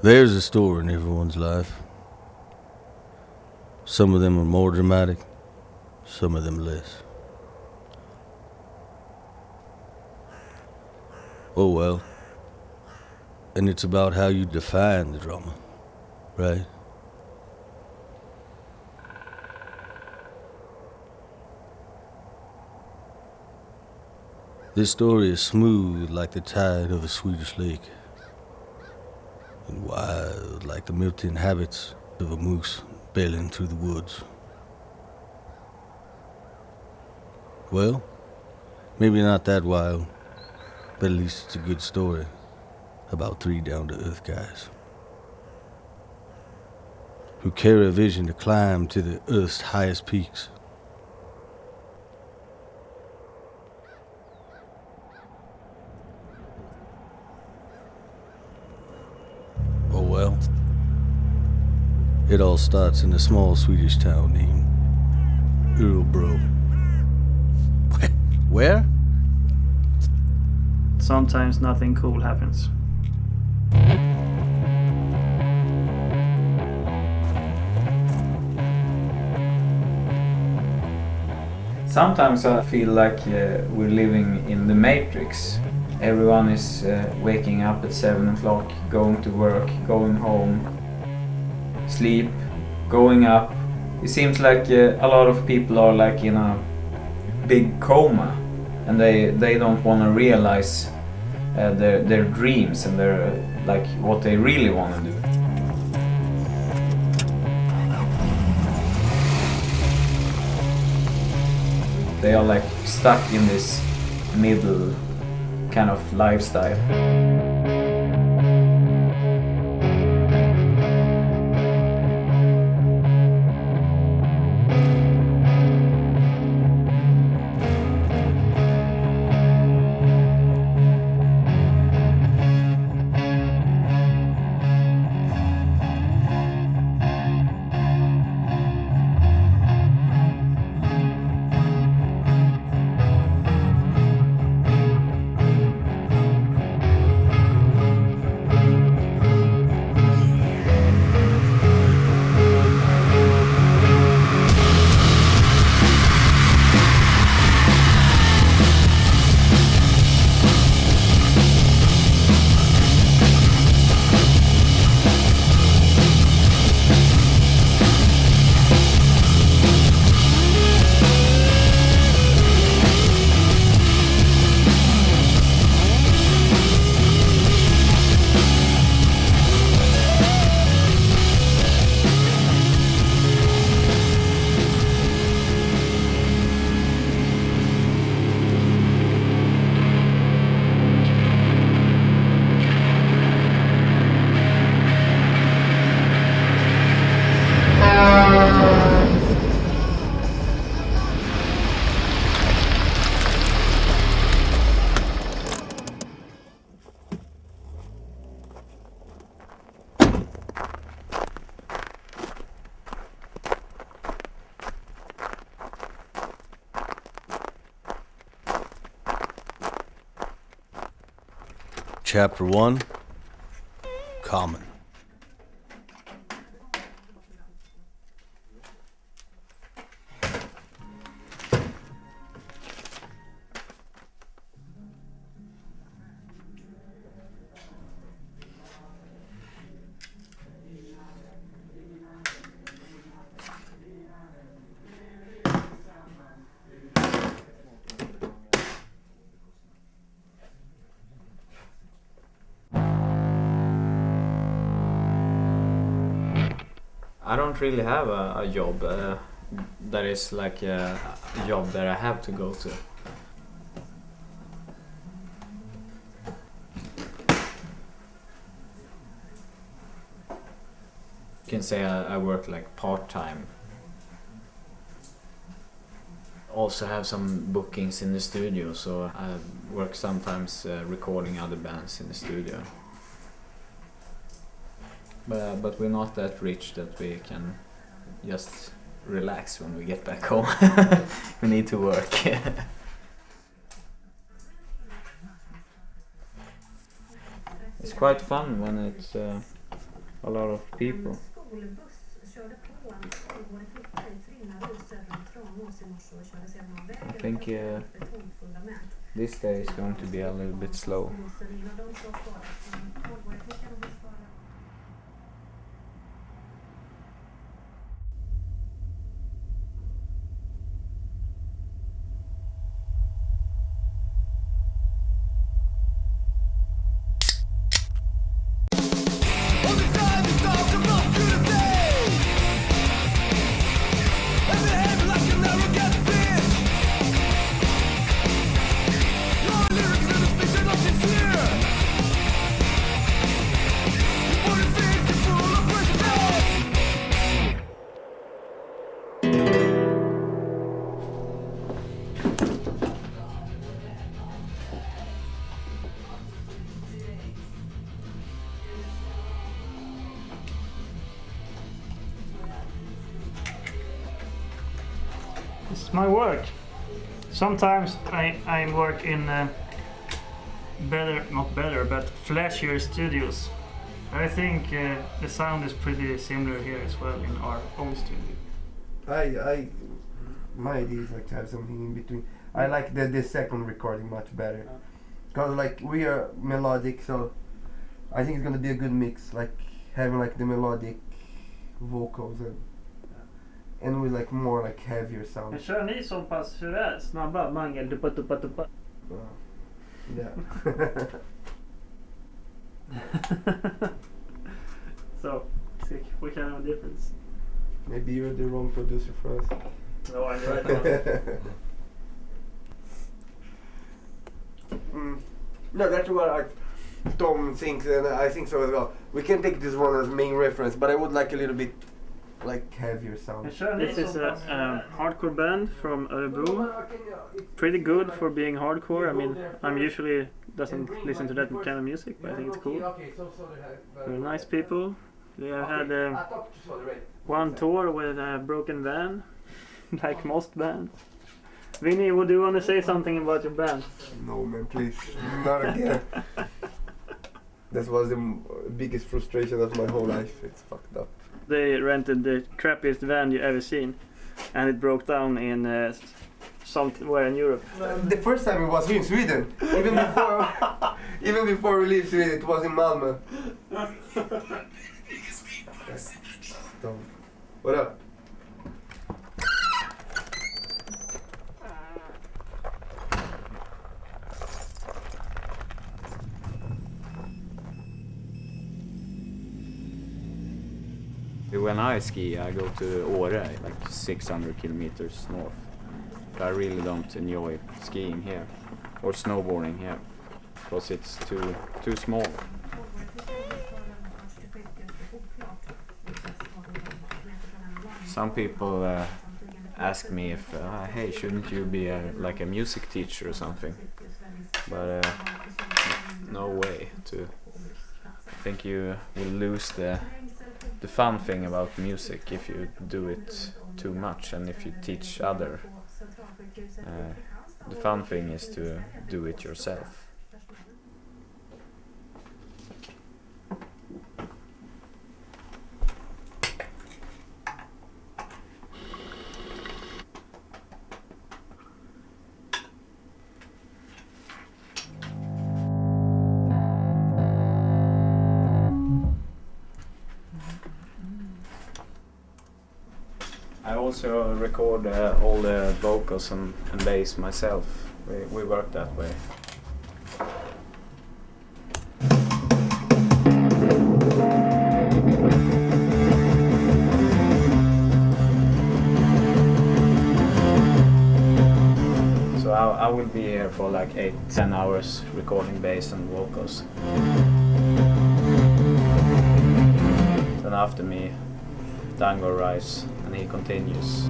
There's a story in everyone's life. Some of them are more dramatic, some of them less. Oh well. And it's about how you define the drama, right? This story is smooth like the tide of a Swedish lake, and wild like the milting habits of a moose bailing through the woods. Well, maybe not that wild, but at least it's a good story about three down-to-earth guys who carry a vision to climb to the earth's highest peaks. Oh well. It all starts in a small Swedish town named Örebro. Where? Sometimes nothing cool happens. Sometimes I feel like we're living in the Matrix. Everyone is waking up at 7 o'clock, going to work, going home, sleep, going up. It seems like a lot of people are like in a big coma, and they don't want to realize their dreams and their like what they really want to do. They are like stuck in this middle kind of lifestyle. Chapter 1, Common. I don't really have a job that is like a job that I have to go to. You can say I work like part-time. Also have some bookings in the studio, so I work sometimes recording other bands in the studio. But we're not that rich that we can just relax when we get back home. We need to work. It's quite fun when it's a lot of people. I think this day is going to be a little bit slow. It's my work. Sometimes I work in not better, but flashier studios. I think the sound is pretty similar here as well in our own studio. My idea is like to have something in between. I like the second recording much better. Cause like we are melodic, so I think it's gonna be a good mix. Like having like the melodic vocals and with like more like heavier Men sound. kör ni så pass snabba mangel duppa duppa duppa? Yeah. So, what kind of difference? Maybe you're the wrong producer for us. No, I'm the right one. No, that's what Tom thinks, and I think so as well. We can take this one as main reference, but I would like a little bit like heavier sound. This is a hardcore band from Örebro. Pretty good for being hardcore. I mean, I'm usually doesn't listen to that kind of music, but I think it's cool. They're nice people. They have had one tour with a broken van, like most bands. Vinny, would you want to say something about your band? No man, please, not again. That was the biggest frustration of my whole life. It's fucked up. They rented the crappiest van you ever seen, and it broke down in somewhere in Europe. The first time it was here in Sweden. Even before we leave Sweden, it was in Malmö. What up? When I ski, I go to Åre, like 600 kilometers north. But I really don't enjoy skiing here or snowboarding here because it's too small. Some people ask me if, hey, shouldn't you be like a music teacher or something? But no way. I think you will lose the fun thing about music if you do it too much, and if you teach other. The fun thing is to do it yourself. I also record all the vocals and bass myself. We work that way. So I will be here for like 8-10 hours recording bass and vocals. Then after me, Dango arrives and he continues.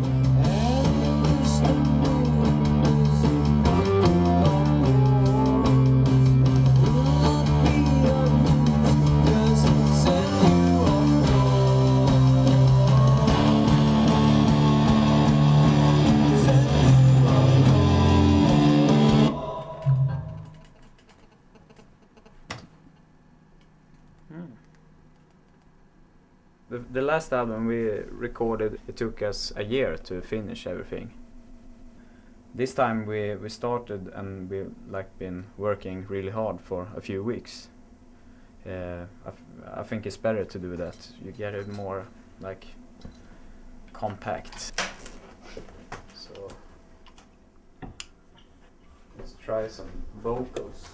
The last album we recorded, it took us a year to finish everything. This time we started and we've like been working really hard for a few weeks. I think it's better to do that. You get it more like compact. So let's try some vocals.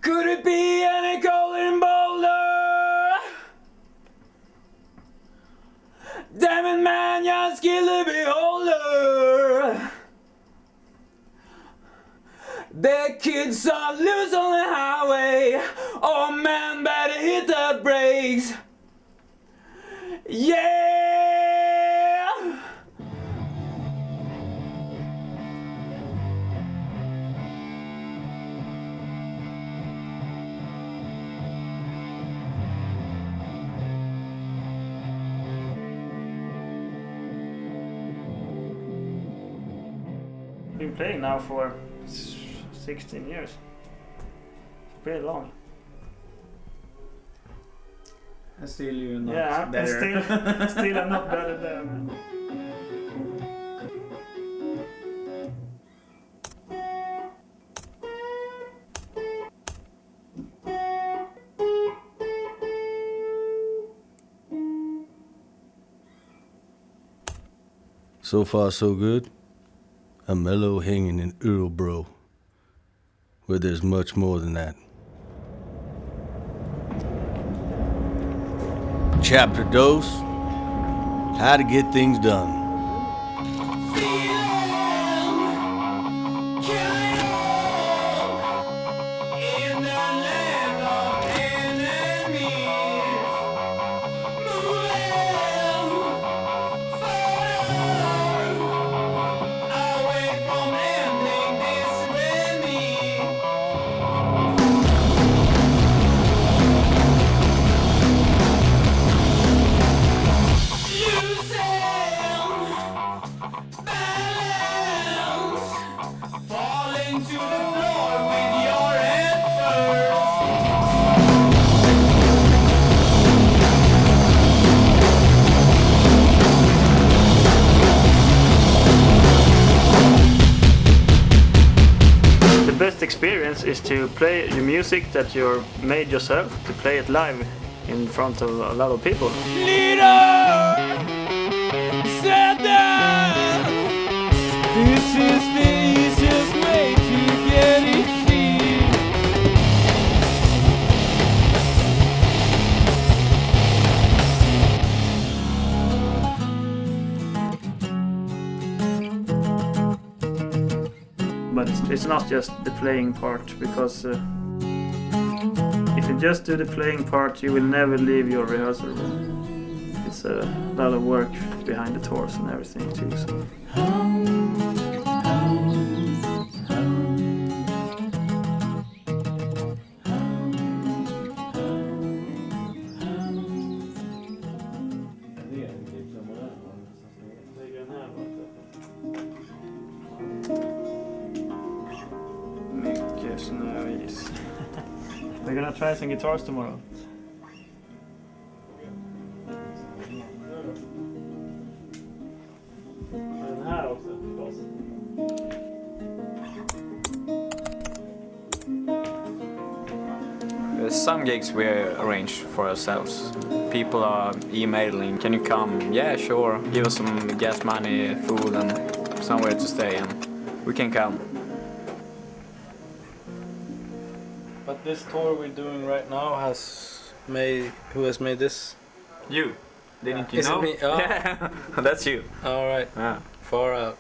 Could it be any golden boulder? Damn it, man, you're skilled the beholder. The kids are loose on the highway. Oh man, better hit the brakes. Yeah. Been playing now for 16 years. It's pretty long. And still you're not yeah, better. And still I'm not better than. So far, so good. A mellow hanging in Örebro, where there's much more than that. Chapter dose, how to get things done. The best experience is to play your music that you made yourself, to play it live in front of a lot of people. Leader, sit down. This is the easiest way to get it seen. But it's not just the playing part, because if you just do the playing part, you will never leave your rehearsal room. It's a lot of work behind the tours and everything too. So. We're gonna try some guitars tomorrow. Den här också förstås. Some gigs we arrange for ourselves. People are emailing, can you come? Yeah, sure. Give us some gas money, food and somewhere to stay and we can come. But this tour we're doing right now who has made this? You. Didn't you Is know? it me? Oh. Yeah, that's you. All right. Yeah. Far out.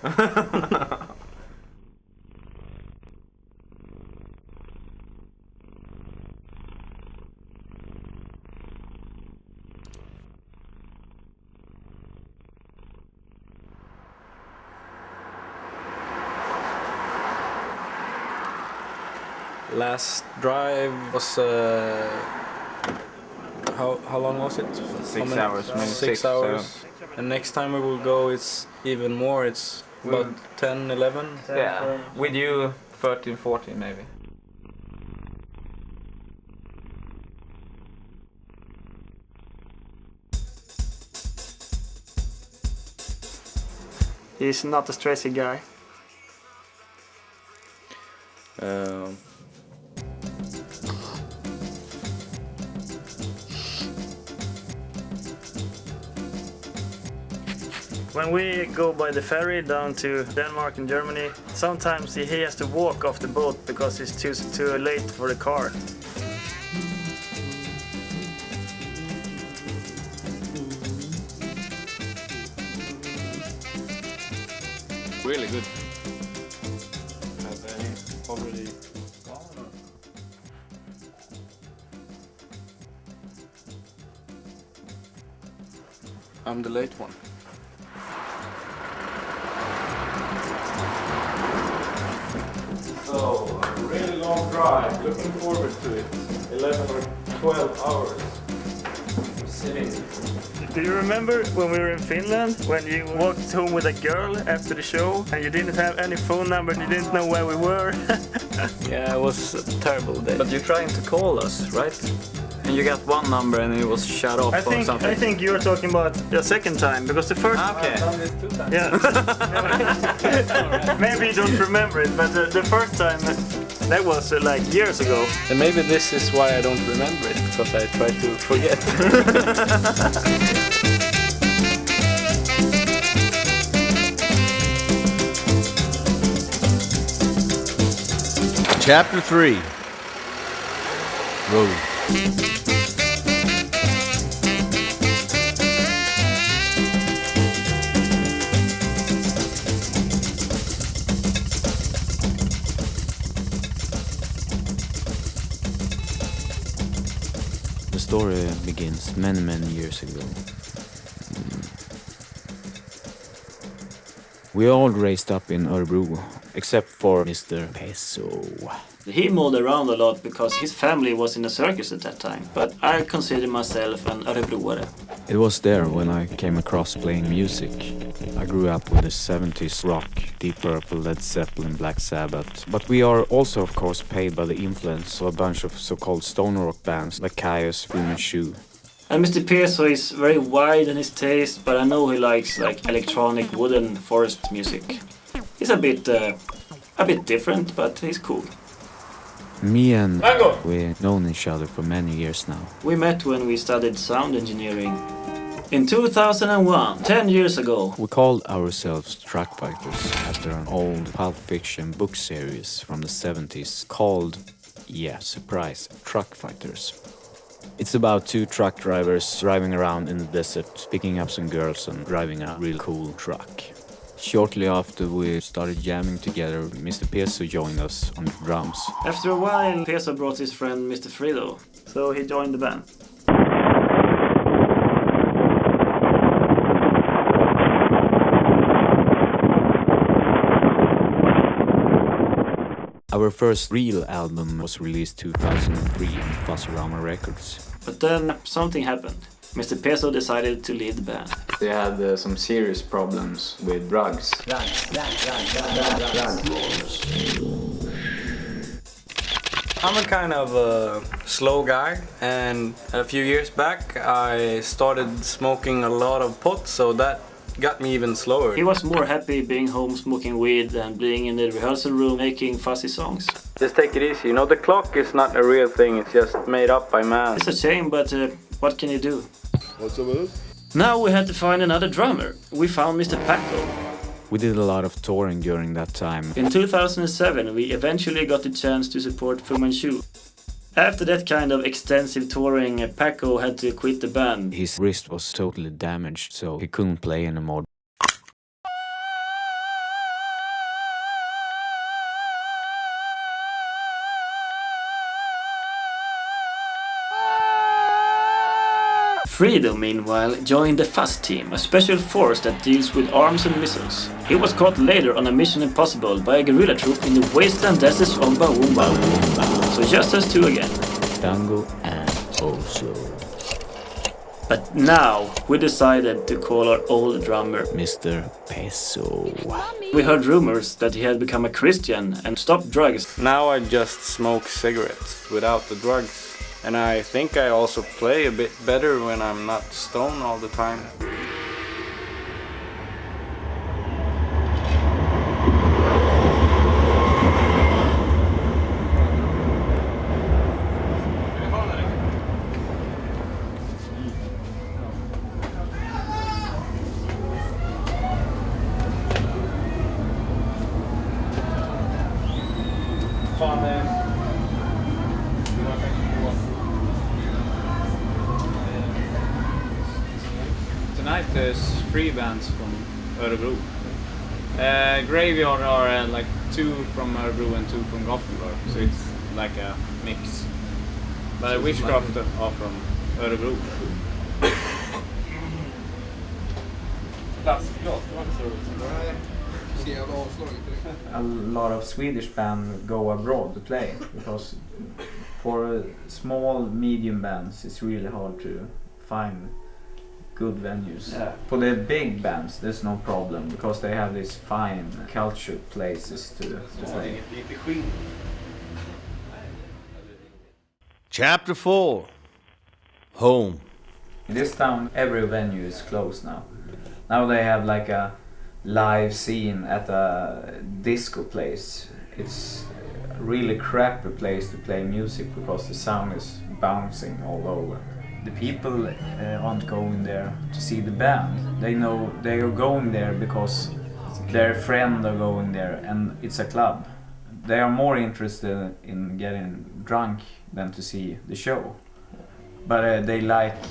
Last drive was how long was it? 6 hours, maybe 6 hours. And next time we will go, it's even more. About 10, 11. Yeah, with you 13, 14 maybe. He's not a stressy guy. When we go by the ferry down to Denmark and Germany, sometimes he has to walk off the boat because he's too late for the car. Really good. Have any already gone? I'm the late one. So, a really long drive. Looking forward to it. 11 or 12 hours. I'm sitting. Do you remember when we were in Finland, when you walked home with a girl after the show and you didn't have any phone number and you didn't know where we were? Yeah, it was a terrible day. But you're trying to call us, right? And you got one number and it was shut off or something. I think you were talking about the second time, because the first Okay. I've done this 2 times. Yeah. Maybe you don't remember it, but the first time, that was like years ago. And maybe this is why I don't remember it, because I try to forget. Chapter 3. Road. The story begins many years ago. We all raised up in Örebro, except for Mr. Peso. He moved around a lot because his family was in a circus at that time, but I consider myself an Örebroare. It was there when I came across playing music. I grew up with the 70s rock, Deep Purple, Led Zeppelin, Black Sabbath. But we are also of course paid by the influence of a bunch of so-called stonerrock bands like Kyuss, Manchu. And Mr. Peso is very wide in his taste, but I know he likes like electronic wooden forest music. He's a bit different, but he's cool. Me and we've known each other for many years now. We met when we studied sound engineering. In 2001, 10 years ago. We called ourselves Truckfighters after an old Pulp Fiction book series from the 70s called, yeah, surprise, Truckfighters. It's about 2 truck drivers driving around in the desert, picking up some girls and driving a real cool truck. Shortly after we started jamming together, Mr. Peso joined us on the drums. After a while, Peso brought his friend Mr. Fredo, so he joined the band. Our first real album was released 2003 on Fuzzomentary Records. But then something happened. Mr. Peso decided to leave the band. They had some serious problems with drugs. I'm a kind of a slow guy, and a few years back I started smoking a lot of pot, so that got me even slower. He was more happy being home smoking weed than being in the rehearsal room making fuzzy songs. Just take it easy, you know, the clock is not a real thing, it's just made up by man. It's a shame, but what can you do? What's up with it? Now we had to find another drummer. We found Mr. Paco. We did a lot of touring during that time. In 2007, we eventually got the chance to support Fu Manchu. After that kind of extensive touring, Paco had to quit the band. His wrist was totally damaged, so he couldn't play anymore. Fredo, meanwhile, joined the Fuzz team, a special force that deals with arms and missiles. He was caught later on a Mission Impossible by a guerrilla troop in the wasteland deserts of Bawoomba. So just us 2 again. Tango and Oso. But now we decided to call our old drummer. Mr. Peso. We heard rumors that he had become a Christian and stopped drugs. Now I just smoke cigarettes without the drugs. And I think I also play a bit better when I'm not stoned all the time. Tonight there's 3 bands from Örebro. Graveyard are like 2 from Örebro and 2 from Gothenburg, so it's like a mix. But Witchcraft are from Örebro. A lot of Swedish bands go abroad to play because for small, medium bands it's really hard to find good venues. Yeah. For the big bands there's no problem because they have these fine cultured places to play. Chapter 4. Home. In this town every venue is closed now. Now they have like a live scene at a disco place. It's a really crappy place to play music because the sound is bouncing all over. The people aren't going there to see the band. They know they are going there because their friends are going there and it's a club. They are more interested in getting drunk than to see the show. But they like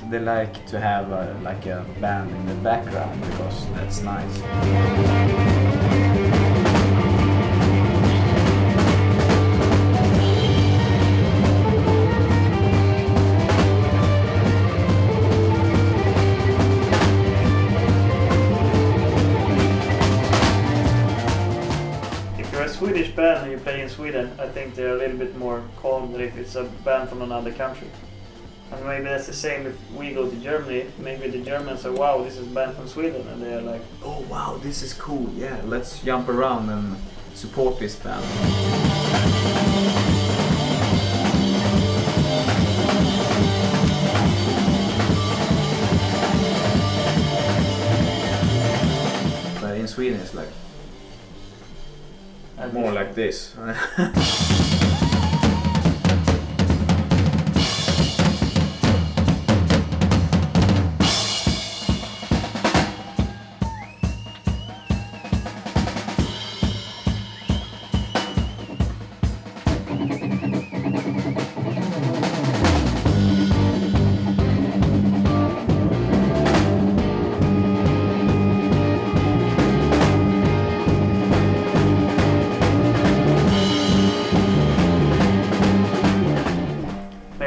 to have like a band in the background because that's nice. If you're a Swedish band and you play in Sweden, I think they're a little bit more calm than if it's a band from another country. And maybe that's the same if we go to Germany. Maybe the Germans are, wow, this is a band from Sweden, and they're like, oh wow, this is cool, yeah, let's jump around and support this band. But in Sweden it's like more like this.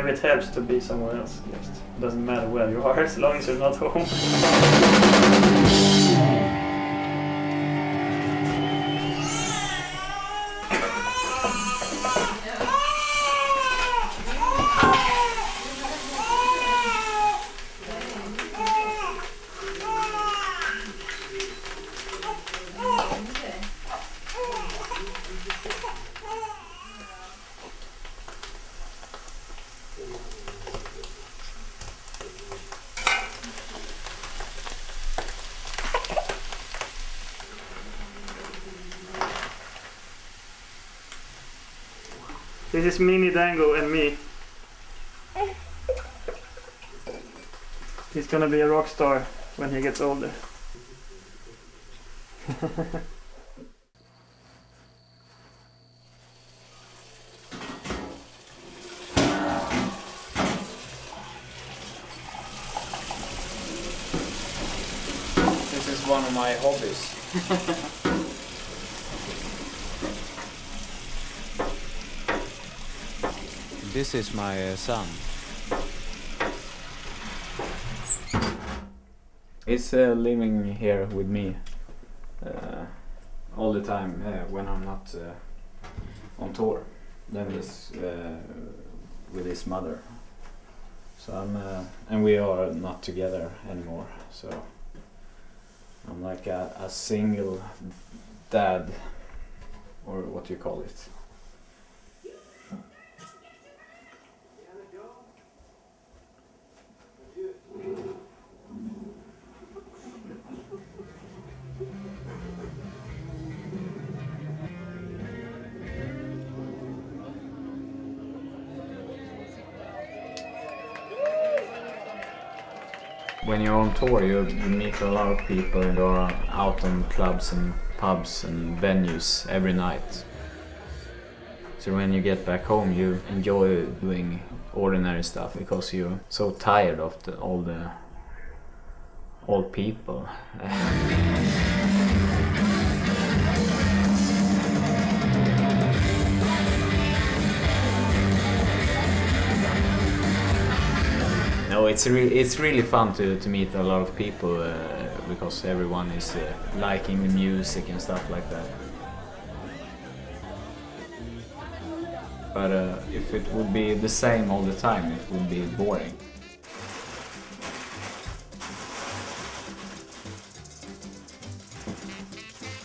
maybe it helps to be somewhere else. Just doesn't matter where you are as long as you're not home. This is Mini Dango and me. He's gonna be a rock star when he gets older. This is one of my hobbies. This is my son. He's living here with me all the time when I'm not on tour. Then he's with his mother. So and we are not together anymore. So I'm like a single dad, or what do you call it? When you're on tour, you meet a lot of people and you're out on clubs and pubs and venues every night. So when you get back home, you enjoy doing ordinary stuff because you're so tired of all the old people. No, it's really fun to meet a lot of people because everyone is liking the music and stuff like that. But if it would be the same all the time, it would be boring.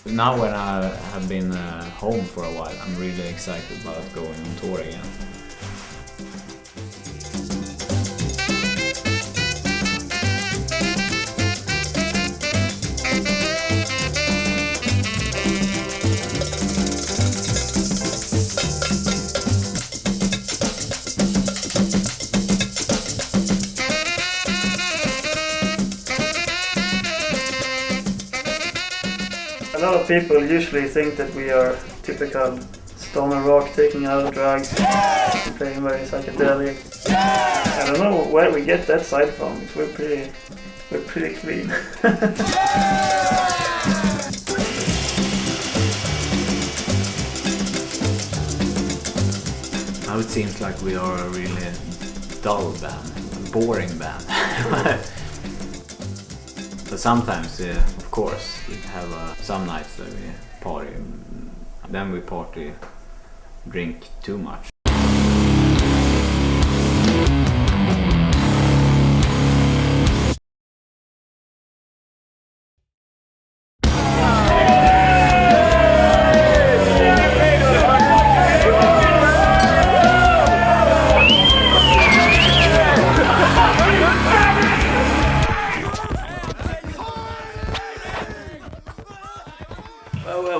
Now when I have been home for a while, I'm really excited about going on tour again. A lot of people usually think that we are typical stoner rock, taking out drugs, playing very psychedelic. I don't know where we get that side from. We're pretty clean. Now it seems like we are a really dull band, a boring band. But sometimes, of course, we have some nights that we party. Then we party, drink too much.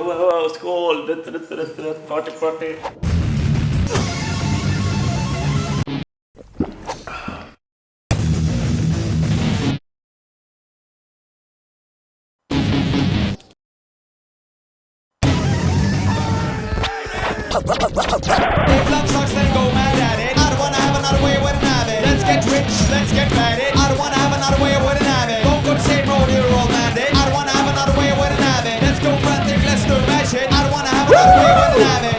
Wow, skål! Party! Flop sucks, then go mad at it. I don't wanna have another way, wouldn't have it. Let's get rich, let's get mad it. I don't wanna have another way, wouldn't have it. Don't go the same road, you're all bandit. I don't wanna have another way, wouldn't have it. Let's go frantic, let's do that shit. I don't wanna have another way, wouldn't have it.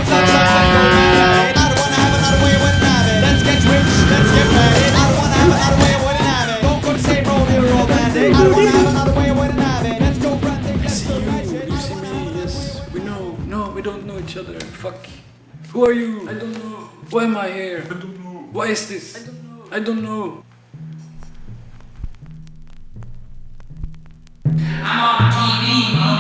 Flop sucks, then go mad at it. I don't wanna have another way, wouldn't have it. Let's get rich, let's get mad it. I don't wanna have another way, wouldn't have it. Don't go the same road, you're all bandit. I don't wanna have another way, wouldn't have it. Let's go frantic, let's do that shit. You see me, yes, we know. No, we don't know each other. Fuck. Who are you? I don't know. Why am I here? I don't know. Why is this? I don't know. I don't know.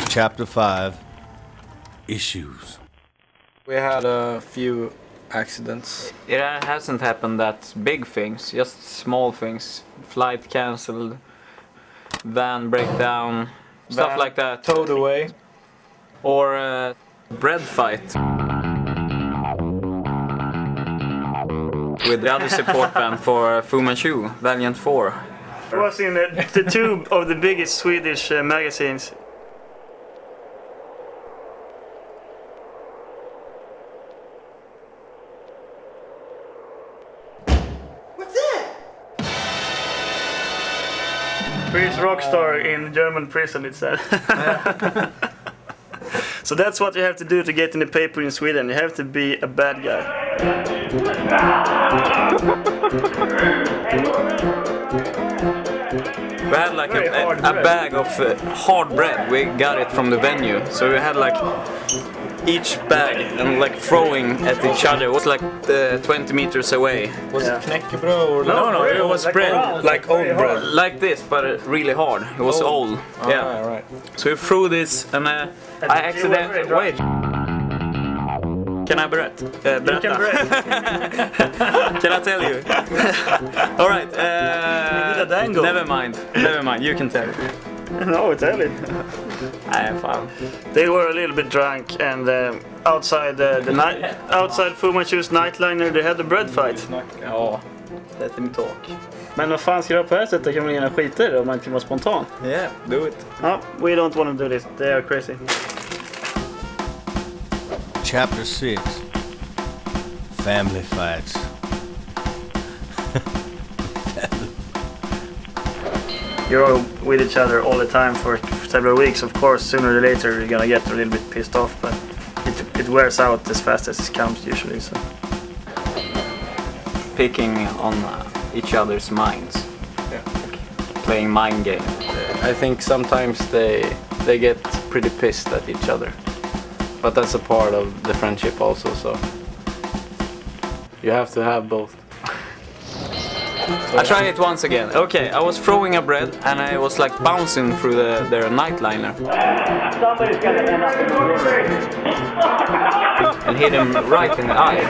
Chapter 5. Issues. We had a few accidents. It hasn't happened that big things, just small things. Flight cancelled, van breakdown, stuff like that. Towed away. Or a bread fight with the other support band for Manchu, Valient 4. I was in the two of the biggest Swedish magazines Freeze rock star in German prison, it said. So that's what you have to do to get in the paper in Sweden. You have to be a bad guy. We had like a bag of hard bread. We got it from the venue. So we had like each bag and like throwing at each other. It was like 20 meters away. Was it knäckebröd or No, it was like bread. around, Like old bread. Like this, but really hard. It was old. Yeah. Right. So we threw this and I accidentally... Wait. Can I berätta? Can I tell you? Alright. Never mind. You can tell it. No, tell it. I am fine. They were a little bit drunk, and outside outside Fu Manchu's nightliner they had a bread fight. Ja, let them talk. Men vad fan ska jag göra på det här sättet? Kan man gärna skita i det om man inte var spontan? Yeah, do it. Ja, we don't want to do this. They are crazy. Chapter 6. Family fights. You're with each other all the time for several weeks. Of course, sooner or later you're gonna get a little bit pissed off, but it wears out as fast as it comes usually. So. Picking on each other's minds. Yeah. Playing mind games. I think sometimes they get pretty pissed at each other. But that's a part of the friendship also, so you have to have both. I tried it once again. Okay, I was throwing a bread and I was like bouncing through their nightliner. Somebody's gonna end up in the And hit him right in the eye.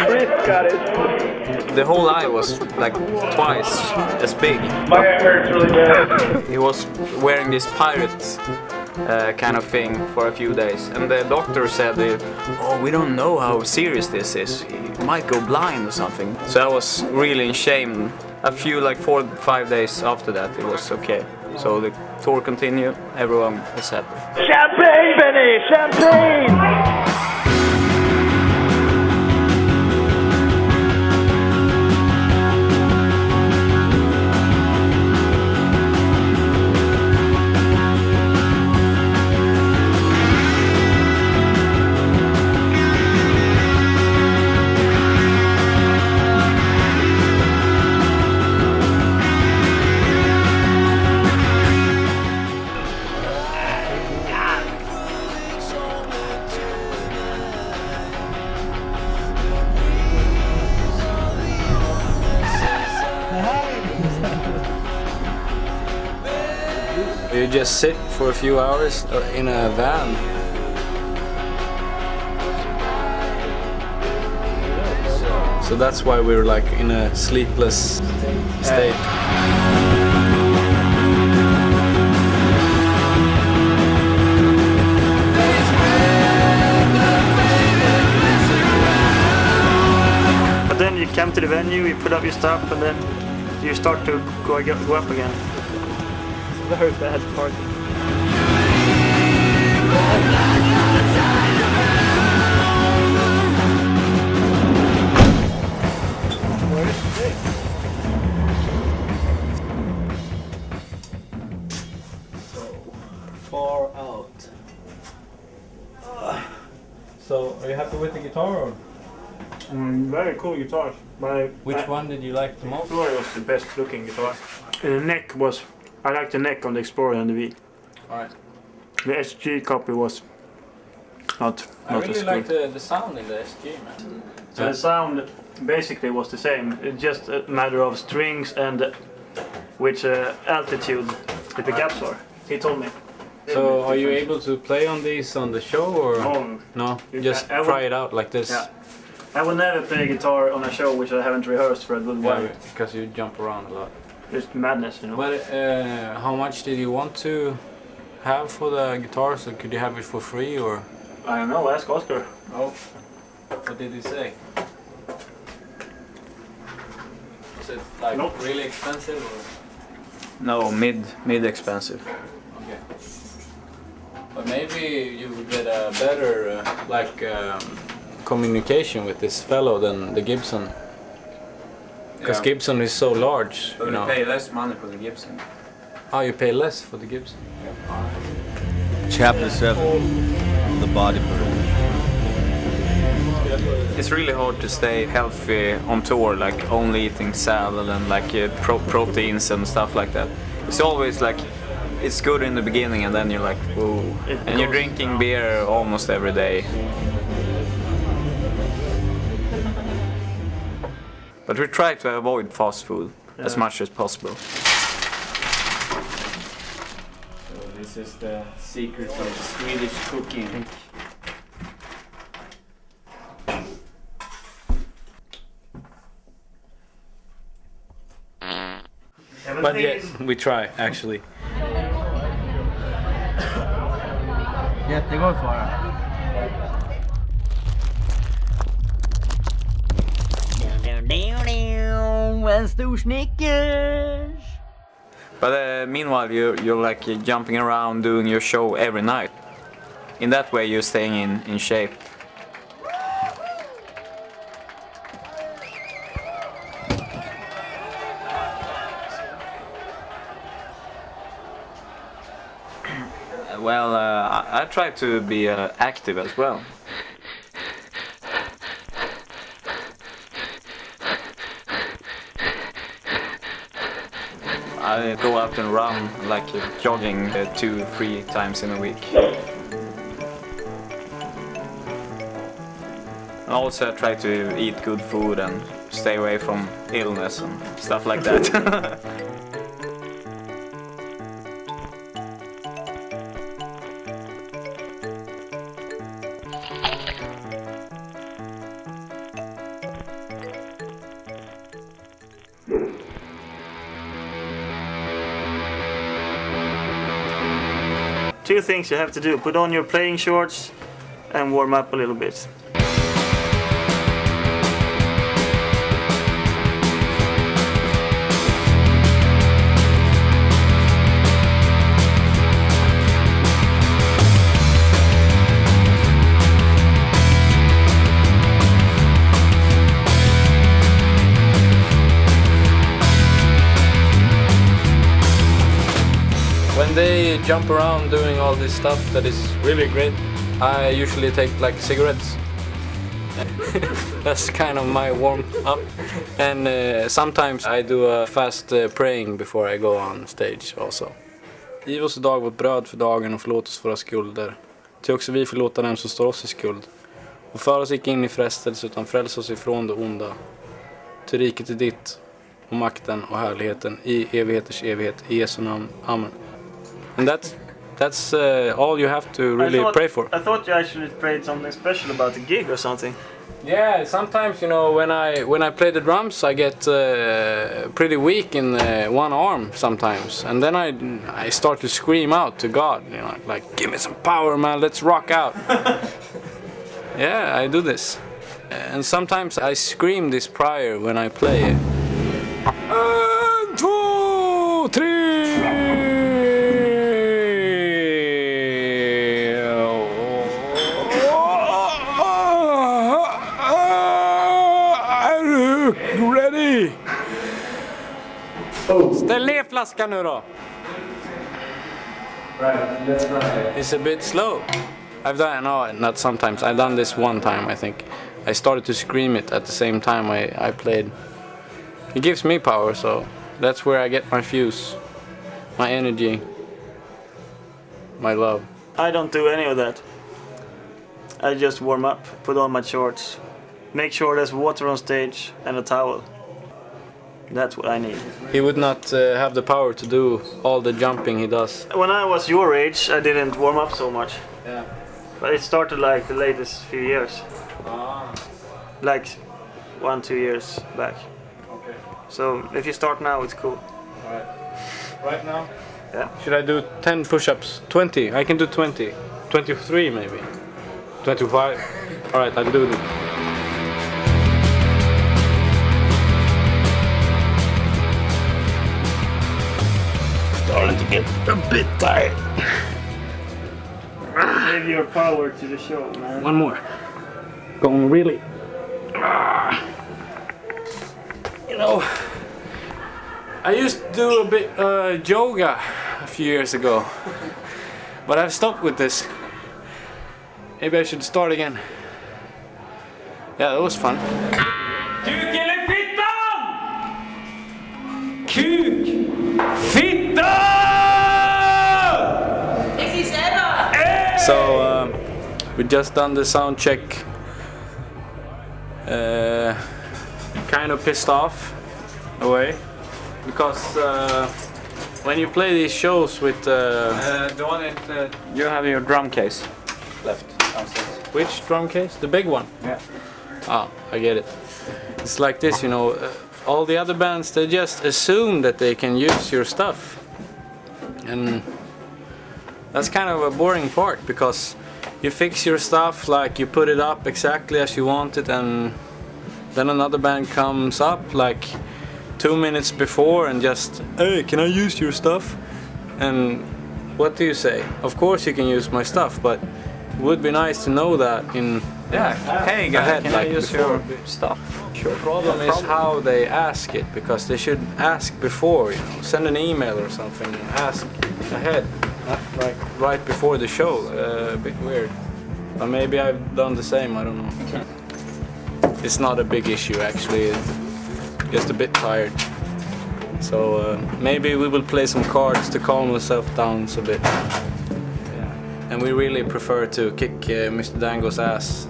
Chris got it. The whole eye was like twice as big. My eye hurts really bad. He was wearing this pirate kind of thing for a few days, and the doctor said, "Oh, we don't know how serious this is. He might go blind or something." So I was really ashamed. A few, like 4 or 5 days after that, it was okay. So the tour continued. Everyone was happy. Champagne, Benny! Champagne! You just sit for a few hours in a van. So that's why we're like in a sleepless state. But then you come to the venue, you put up your stuff, and then you start to go up again. Very bad party. Where is it? So far out. So, are you happy with the guitar? Or? Very cool guitars. Which one did you like the most? Thorr was the best looking guitar. The neck was. I like the neck on the Explorer and the V. Alright. The SG copy was not I as really good. like the sound in the SG, man. So the sound basically was the same. It's just a matter of strings and which altitude the pickups are. He told me. So, are you able to play on these on the show or no? Just I would- try it out like this. Yeah. I will never play guitar on a show which I haven't rehearsed for a good while. Yeah, because you jump around a lot. It's madness, you know. But how much did you want to have for the guitar? So could you have it for free or? I don't know. Ask Oscar. Oh, what did he say? Is it like Nope. really expensive or? No, mid expensive. Okay. But maybe you would get a better communication with this fellow than the Gibson. Because Gibson is so large, But you we know. pay less money for the Gibson. Oh, you pay less for the Gibson? Chapter 7, The Body Burden. It's really hard to stay healthy on tour, like only eating salad and like proteins and stuff like that. It's always like, it's good in the beginning and then you're like, whoa. And you're drinking beer almost every day. But we try to avoid fast food as much as possible. So this is the secret of Swedish cooking. But yes, we try actually. Jättegott var det. En stor Snickers! But meanwhile, you're like jumping around doing your show every night. In that way, you're staying in shape. Well, I try to be active as well. I go out and run, like jogging 2-3 times in a week. I also try to eat good food and stay away from illness and stuff like that. Two things you have to do: put on your playing shorts and warm up a little bit. When they jump around doing all this stuff that is really great, I usually take like cigarettes. That's kind of my warm up. And sometimes I do a fast praying before I go on stage also. Giv oss idag vårt bröd för dagen och förlåt oss våra skulder. Till också vi förlåta dem som står oss i skuld. Och för oss icke in i frestelse utan fräls oss ifrån det onda. Till riket är ditt och makten och härligheten i evigheters evighet. I Jesu namn. Amen. And that's all you have to really pray for. I thought you actually prayed something special about the gig or something. Yeah, sometimes you know when I play the drums, I get pretty weak in one arm sometimes, and then I start to scream out to God, you know, like give me some power, man, let's rock out. Yeah, I do this, and sometimes I scream this prayer when I play it. 1, 2, 3. Ready? Ställ ner flaskan nu då. Right, let's try it. It's a bit slow. I've done, no, not sometimes. I've done this one time, I think. I started to scream it at the same time I played. It gives me power, so that's where I get my fuse, my energy, my love. I don't do any of that. I just warm up, put on my shorts, make sure there's water on stage and a towel. That's what I need. He would not have the power to do all the jumping he does. When I was your age, I didn't warm up so much. Yeah. But it started like the latest few years. Like 1-2 years back. Okay. So if you start now, it's cool. Alright. Right now? Yeah. Should I do 10 push-ups? 20? I can do 20. 23 maybe. 25? Alright, I'll do it. Starting to get a bit tired. Give your power to the show, man. One more. Going really. You know, I used to do a bit yoga a few years ago, but I've stopped with this. Maybe I should start again. Yeah, that was fun. Kuk eller fittan! Kuk! Fitta! So we just done the sound check. Kind of pissed off away because when you play these shows with The one that you have your drum case left downstairs. which drum case? The big one. Yeah. Ah, I get it. It's like this, you know. All the other bands, they just assume that they can use your stuff, and that's kind of a boring part because you fix your stuff, like you put it up exactly as you want it, and then another band comes up like 2 minutes before and just, hey, can I use your stuff? And what do you say? Of course you can use my stuff, but it would be nice to know that in Hey guys, ahead, can like I use before. your stuff? The problem is how they ask it, because they should ask before, you know, send an email or something, and ask ahead, not like right before the show. A bit weird. But maybe I've done the same, I don't know. It's not a big issue actually, just a bit tired. So maybe we will play some cards to calm ourselves down a bit. Yeah. And we really prefer to kick Mr. Dango's ass.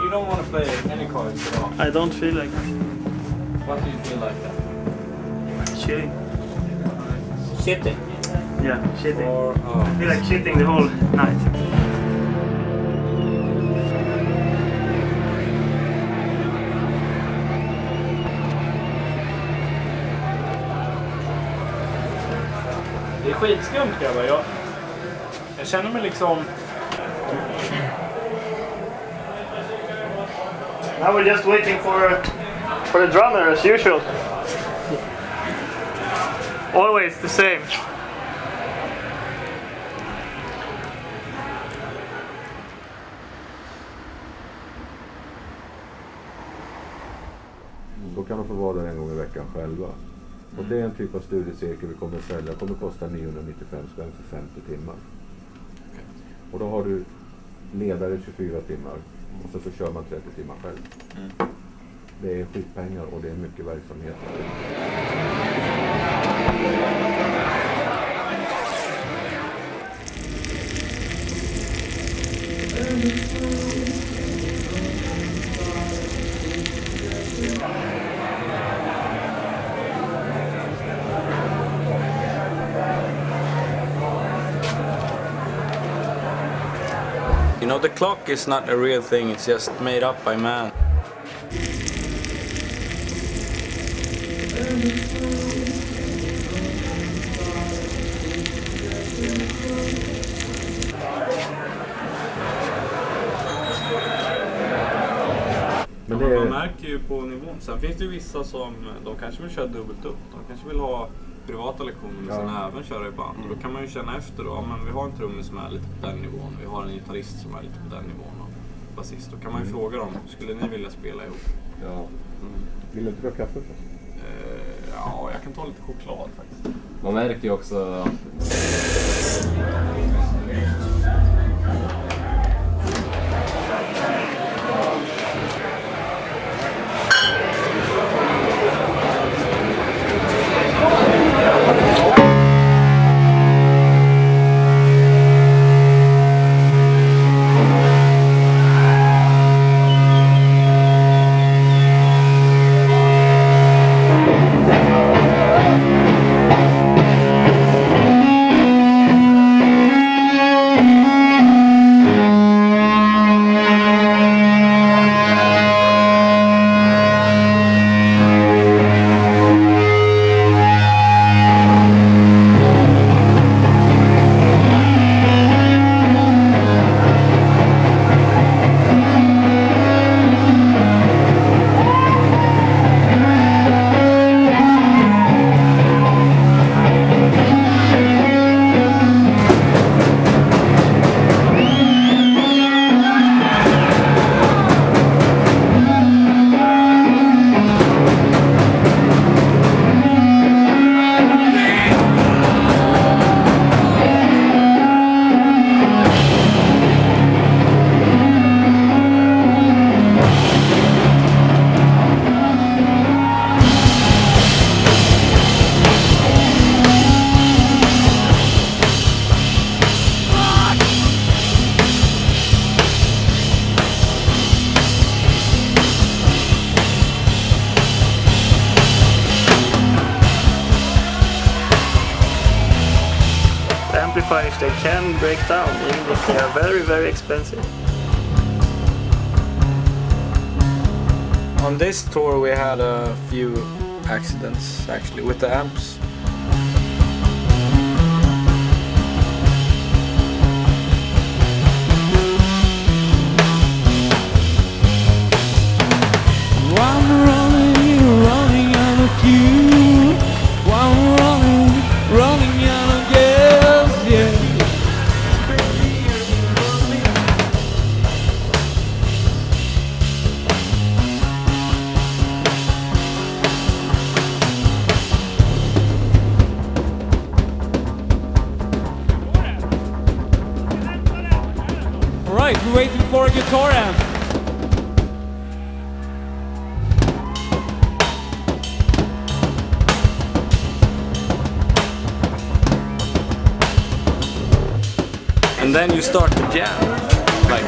You don't want to play any cards at all. I don't feel like What do you feel like that? shitting. Shitting. Yeah, shitting. Or I feel like shitting the whole night. det är skitskumt grabbar. Jag känner mig liksom... Now we're just waiting for the drummer as usual. Always the same. Då kan de få vara där en gång i veckan själva. Och det är en typ av studiecirkel vi kommer att sälja. Det kommer att kosta 995 spänn för 50 timmar. Och då har du ledare 24 timmar. Och så kör man 30 timmar själv. Det är skitpengar och det är mycket verksamhet. You know, the clock is not a real thing, it's just made up by man. Men Ja, det man är, märker ju på nivån. Sen finns det ju vissa som de kanske vill köra dubbelt upp. De kanske vill ha privata lektioner men sen även köra i band. Och då kan man ju känna efter då, ja, men vi har en trummis som är lite på den nivån. Vi har en gitarrist som är lite på den nivån och basist. Då kan man ju fråga dem, skulle ni vilja spela ihop? ja. Vill du inte ha kaffe först? Ja, jag kan ta lite choklad faktiskt. Man märker ju också amplifiers, they can break down even if they are very, very expensive. On this tour we had a few accidents actually with the amps. Running out of fuel. I'm running out of gas, yeah. All right, we're waiting for a guitar amp. And then you start to jam. Like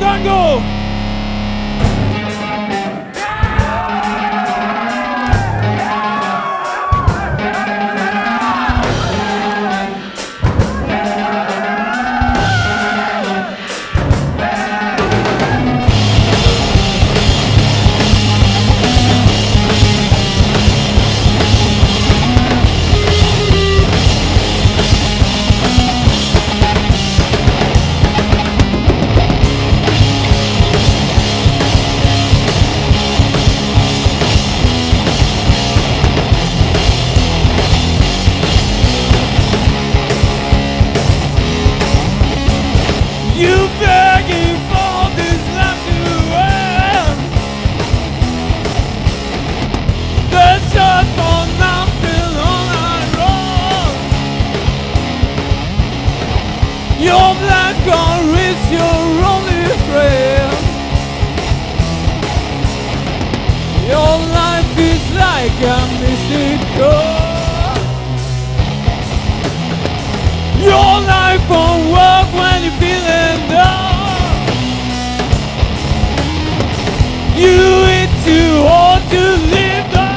Dango! Your black car is your only friend. Your life is like a mystical. Your life won't work when you're feeling down. You it's too hard to live the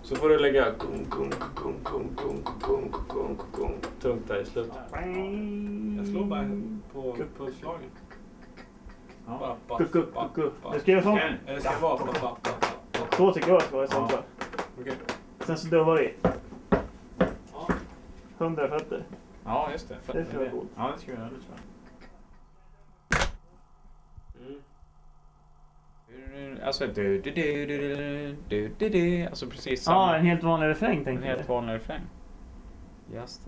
Så får du lägga tungt där i slutet. Jag slår bara på pulsslagen. Du ska göra sånt. Det ska vara Så tycker jag ska vara i sånt fall. Okej. Sen så dövar vi. 100 fötter. Ja, just det. Det ska vara coolt. Ja, det ska vi göra. Alltså alltså precis samma. Ja, en helt vanlig refräng tänkte jag. En helt vanlig refräng. Just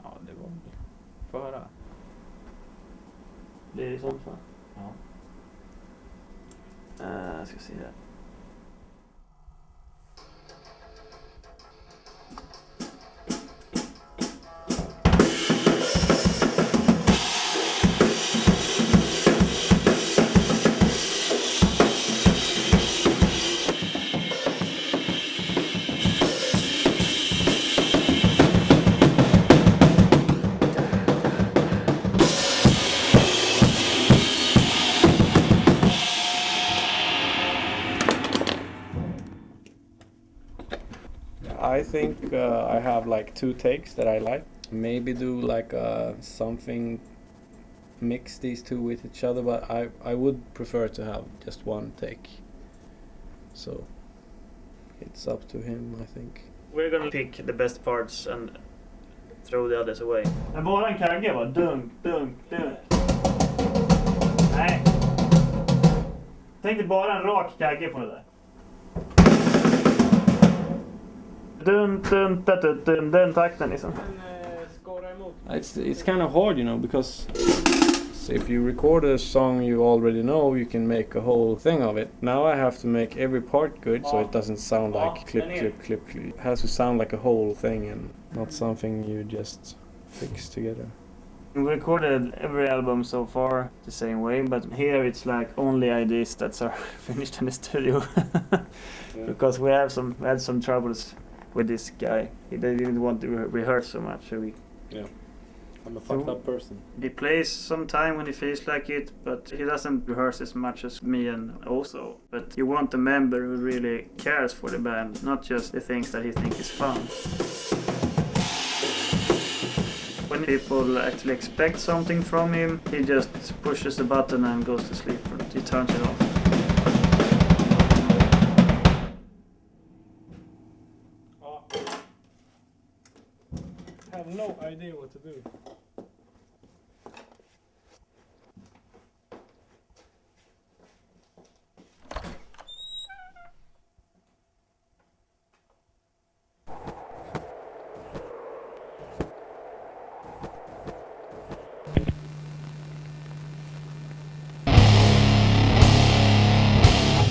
ja, det var föra. Det är i sånt fall. Ja. Ska se här. I think I have like 2 takes that I like. Maybe do like something, mix these 2 with each other, but I would prefer to have just 1 take. So it's up to him, I think. We're gonna pick the best parts and throw the others away. Men bara en kagge va? Dunk, dunk, dunk. Nej. Tänk dig bara en rak kagge på det där. Dun, dun, dun, dun, den takten liksom. It's kind of hard, you know, because if you record a song you already know, you can make a whole thing of it. Now I have to make every part good so it doesn't sound like clip, clip, clip, clip. It has to sound like a whole thing and not something you just fix together. We recorded every album so far the same way, but here it's like only ideas that are finished in the studio. Because we had some troubles with this guy. He didn't want to rehearse so much, so we... Yeah. I'm a fucked up person. He plays sometime when he feels like it, but he doesn't rehearse as much as me and also. But you want a member who really cares for the band, not just the things that he thinks is fun. When people actually expect something from him, he just pushes the button and goes to sleep. He turns it off. I have no idea what to do.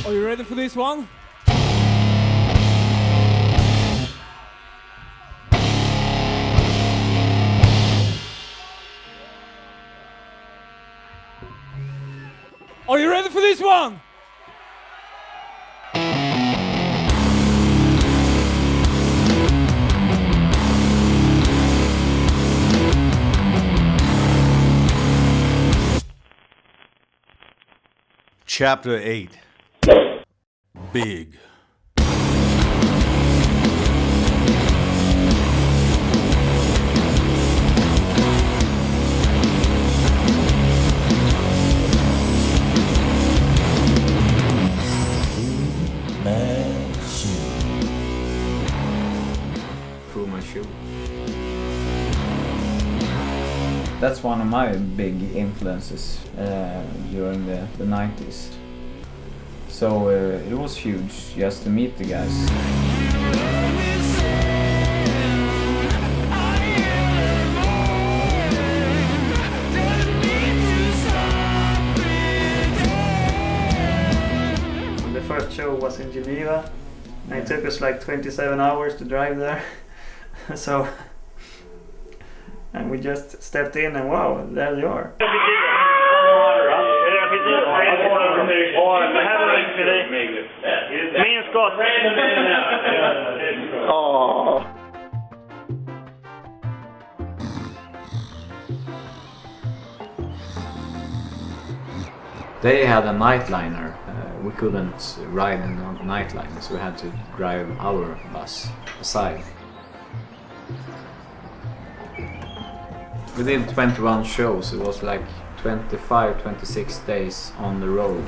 Are you ready for this one? Are you ready for this one? Chapter 8. Big. Manchu. That's one of my big influences during the 90s. So it was huge just to meet the guys. The first show was in Geneva, and it took us like 27 hours to drive there. So, and we just stepped in and wow, there they are. They had a nightliner. We couldn't ride in a nightliner, so we had to drive our bus aside. We did 21 shows. It was like 25, 26 days on the road.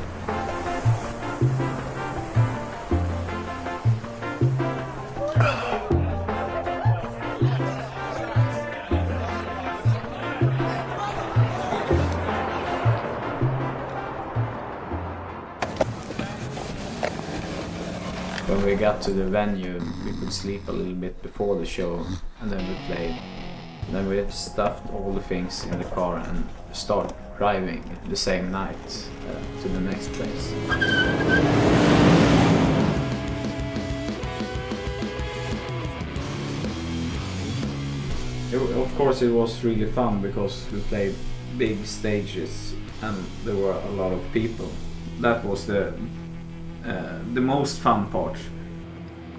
When we got to the venue, we could sleep a little bit before the show, and then we played. And then we stuffed all the things in the car and started driving the same night to the next place. Of course it was really fun because we played big stages and there were a lot of people. That was the most fun part.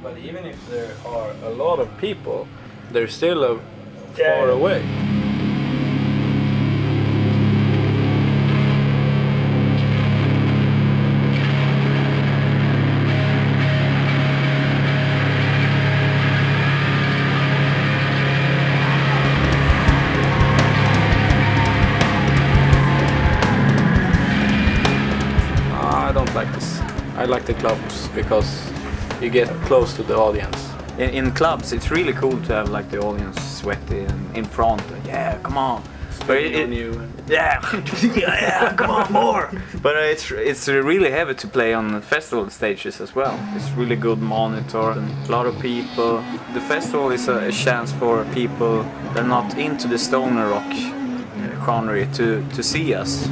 But even if there are a lot of people, there's still far away. like the clubs because you get close to the audience. In clubs, it's really cool to have like the audience sweaty and in front. Yeah, come on. But yeah, yeah, come on, more. But it's really heavy to play on festival stages as well. It's really good monitor and a lot of people. The festival is a chance for people that are not into the stoner rock genre to see us.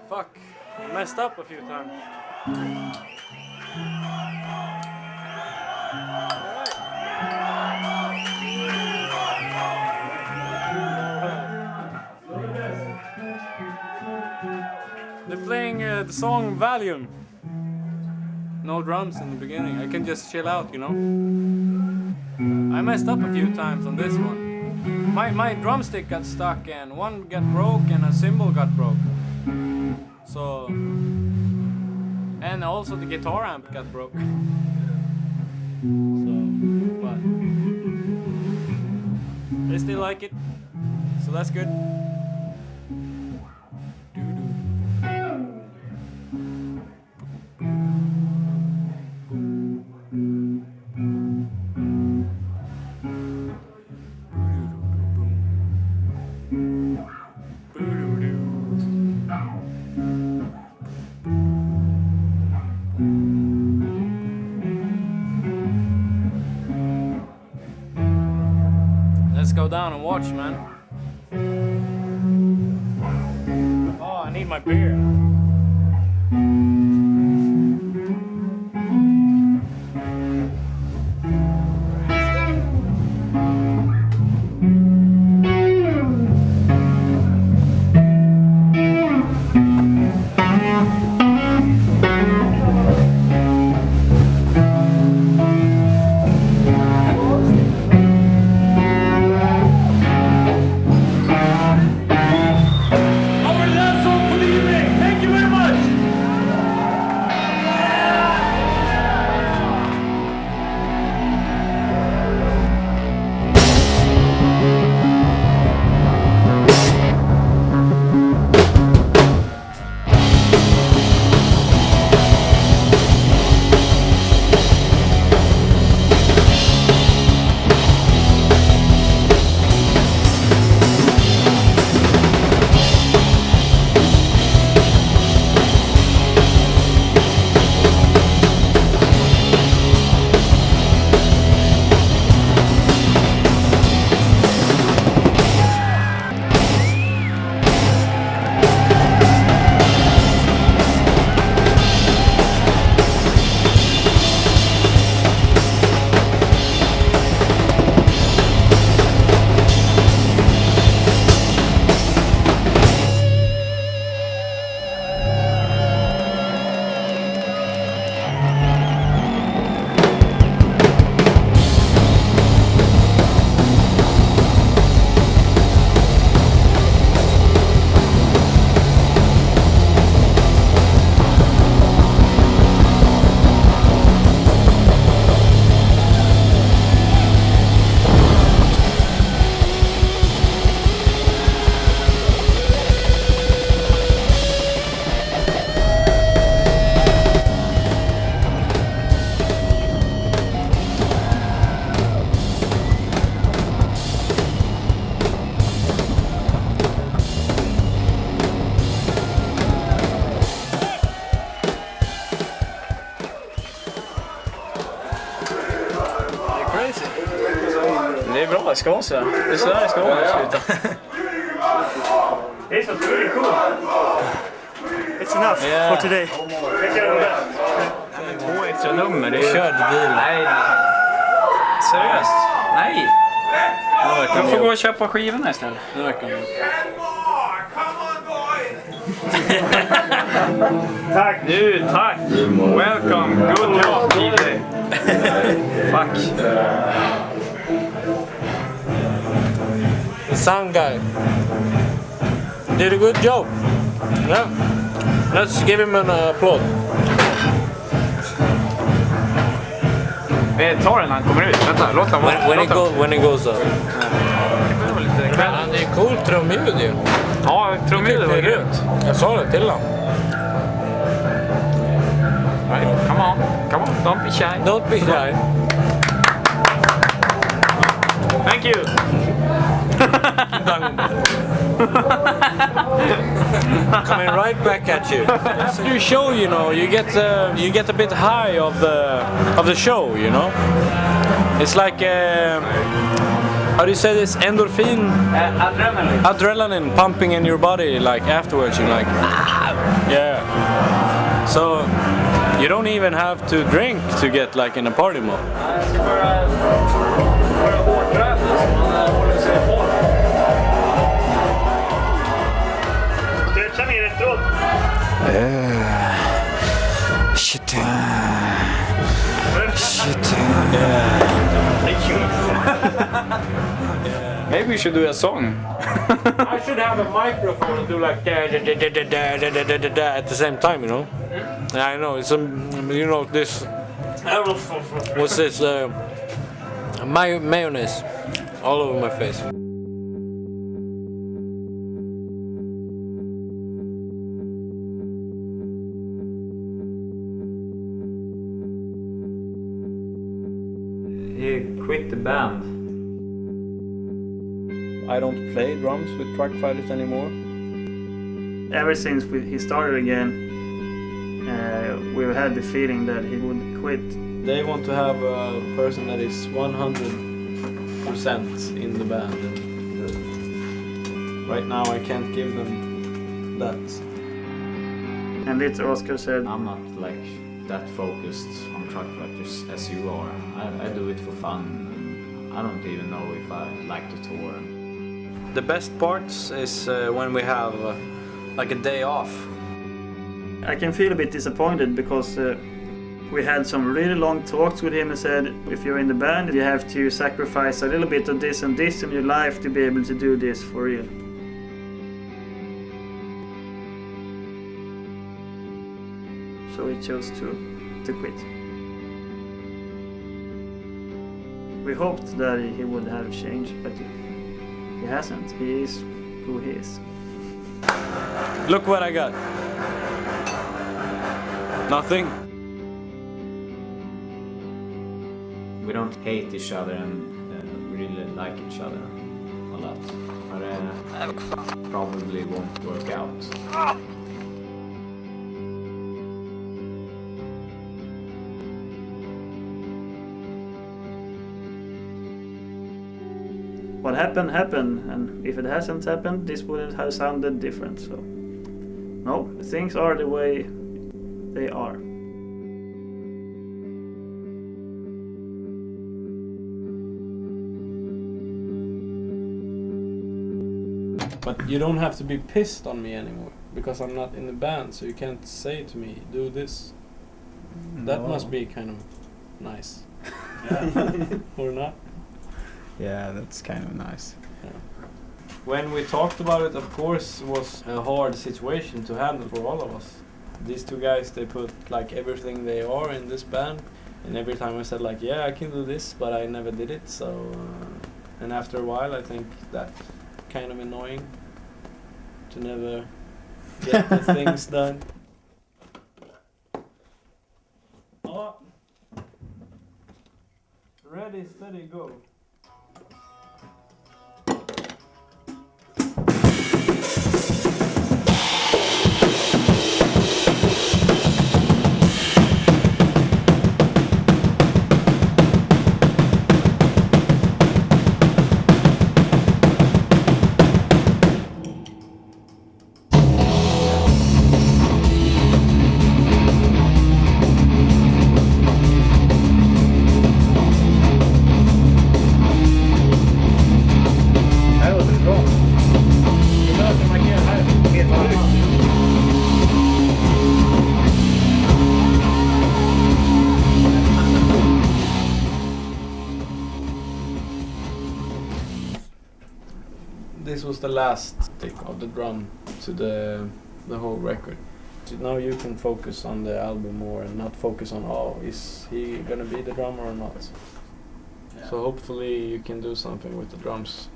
Fuck, I messed up a few times. They're playing the song Valient. No drums in the beginning. I can just chill out, you know. I messed up a few times on this one. My drumstick got stuck and one got broke and a cymbal got broke. So, and also the guitar amp got broke. So, but they still like it, so that's good. Let's go down and watch, man. Oh, I need my beer. det är bra, det ska vara så. Det är så här det ska vara i slutet. It's really cool. It's enough for today. Två extra nummer, det är körd bil. Nej. Seriöst? Nej. Jag får gå och köpa skivorna istället. Nu verkar det. Tack. Du, tack. Welcome. Good job, DJ. Fuck. The sound guy did a good job. Yeah. Let's give him an applause. Vi tar den när han kommer ut. Vänta, låt han vara. When it goes up. Men det är coolt trumljud ju. Ja, trumljudet var grymt. Jag sa det till honom. Right, come on, don't be shy. Don't be shy. Thank you. Coming right back at you. After your show, you know, you get a bit high of the show, you know. It's like how do you say this? Endorphin? Adrenaline. Adrenaline pumping in your body, like afterwards. You're like, yeah. So you don't even have to drink to get like in a party mode. Stretcha ner efteråt. Shit. Maybe we should do a song. I should have a microphone and do like da at the same time, you know. I know it's you know this. What's this? Mayonnaise all over my face. He quit the band. I don't play drums with Truckfighters anymore. Ever since he started again, we've had the feeling that he would quit. They want to have a person that is 100% in the band. And right now I can't give them that. And little Oscar said, I'm not like that focused on Truckfighters as you are. I do it for fun. And I don't even know if I like to tour. The best parts is when we have like a day off. I can feel a bit disappointed because we had some really long talks with him and said, if you're in the band, you have to sacrifice a little bit of this and this in your life to be able to do this for real. So he chose to quit. We hoped that he would have changed, but he hasn't. He is who he is. Look what I got. Nothing. We don't hate each other and really like each other a lot. But probably won't work out. What happened, and if it hasn't happened, this wouldn't have sounded different. So, no, things are the way they are. But you don't have to be pissed on me anymore because I'm not in the band, so you can't say to me, do this. That must be kind of nice. Or not? Yeah, that's kind of nice. Yeah. When we talked about it, of course, it was a hard situation to handle for all of us. These two guys, they put like everything they are in this band, and every time I said like, yeah, I can do this, but I never did it. So, and after a while, I think that kind of annoying to never get the things done. Oh. Ready, steady, go. this was the last take of the drum to the whole record. So now you can focus on the album more and not focus on, oh, is he gonna be the drummer or not? Yeah. So hopefully you can do something with the drums.